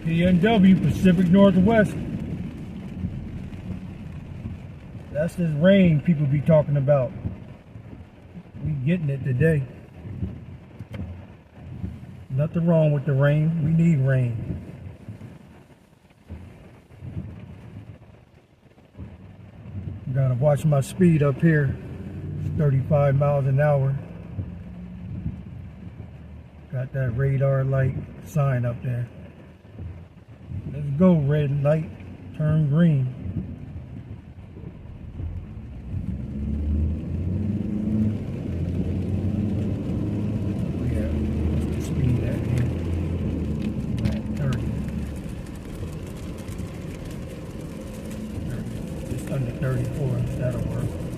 PNW, Pacific Northwest. That's this rain people be talking about. We getting it today. Nothing wrong with the rain. We need rain. Gotta watch my speed up here. It's 35 miles an hour. Got that radar light sign up there. Let's go, red light, turn green. Yeah, what's the speed at here? At 30. Just under 34, that'll work.